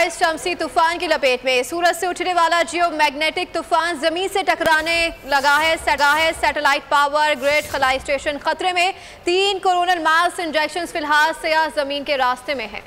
इस शम्सी तूफान की लपेट में। सूरज से उठने वाला जियो मैग्नेटिक तूफान जमीन से टकराने लगा है। सैटेलाइट पावर ग्रिड, खलाई स्टेशन खतरे में। 3 कोरोनल मास इंजेक्शन फिलहाल सियाह जमीन के रास्ते में है।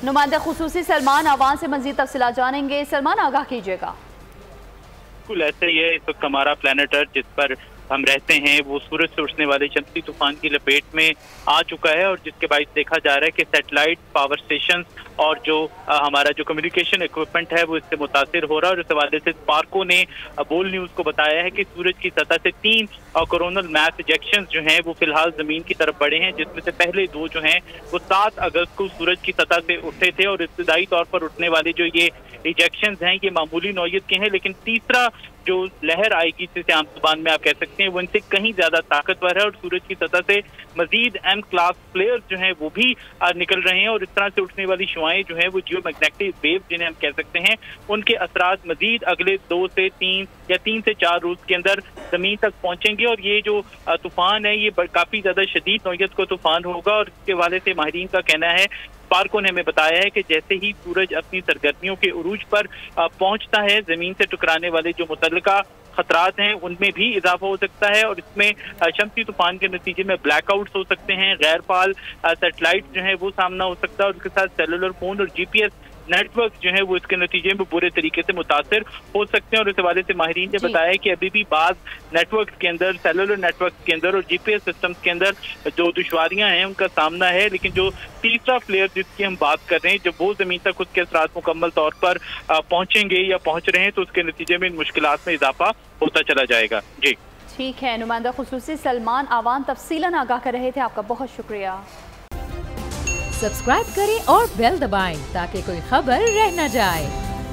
नुमाइंदा खुसूसी सलमान आवान से मजीद तफसीलात जानेंगे। सलमान, आगाह कीजिएगा। बिल्कुल ऐसे ही है। इस वक्त हमारा प्लेनेट अर्थ जिस पर हम रहते हैं वो सूरज से उठने वाले शम्सी तूफान की लपेट में आ चुका है, और जिसके बाद देखा जा रहा है कि सैटेलाइट पावर स्टेशन और जो हमारा जो कम्युनिकेशन इक्विपमेंट है वो इससे मुतासिर हो रहा है। और इस हवाले से स्पार्को ने बोल न्यूज को बताया है कि सूरज की सतह से 3 कोरोनल मास इजेक्शन जो हैं वो फिलहाल जमीन की तरफ बढ़े हैं, जिसमें से पहले 2 जो हैं वो 7 अगस्त को सूरज की सतह से उठे थे। और इब्तदाई तौर पर उठने वाले जो ये इजेक्शन हैं ये मामूली नौयत के हैं, लेकिन तीसरा जो लहर आएगी जिसे आम जुबान में आप कह सकते हैं वो इनसे कहीं ज्यादा ताकतवर है। और सूरज की सतह से मजीद M क्लास फ्लेयर जो हैं वो भी निकल रहे हैं, और इस तरह से उठने वाली शुआएं जो हैं वो जियो मैग्नेटिक वेव जिन्हें हम कह सकते हैं उनके असरात मजीद अगले 2 से 3 या 3 से 4 रोज के अंदर जमीन तक पहुंचेंगे। और ये जो तूफान है ये काफी ज्यादा शदीद नौयत को तूफान होगा। और इसके हवाले से माहिरीन का कहना है, स्पार्को ने हमें बताया है कि जैसे ही सूरज अपनी सरगर्मियों के उरूज पर पहुंचता है, जमीन से टकराने वाले जो मुतल्लिका खतरात हैं उनमें भी इजाफा हो सकता है। और इसमें शम्सी तूफान के नतीजे में ब्लैकआउट्स हो सकते हैं, गैर फाल सैटेलाइट जो है वो सामना हो सकता है, और उसके साथ सेलुलर फोन और GPS नेटवर्क जो है वो इसके नतीजे में बुरे तरीके से मुतासिर हो सकते हैं। और इस हवाले से माहिरीन ने बताया कि अभी भी बाज़ नेटवर्क के अंदर, सेलुलर नेटवर्क के अंदर और GPS सिस्टम के अंदर जो दुश्वारियां हैं उनका सामना है, लेकिन जो तीसरा फ्लेयर जिसकी हम बात कर रहे हैं जब वो जमीन तक उसके असरात मुकम्मल तौर पर पहुंचेंगे या पहुंच रहे हैं तो उसके नतीजे में इन मुश्किलात में इजाफा होता चला जाएगा। जी ठीक है, नुमाइंदा खुसूसी सलमान आवान तफसीलन आगाह कर रहे थे, आपका बहुत शुक्रिया। सब्सक्राइब करें और बेल दबाएं ताकि कोई खबर रह न जाए।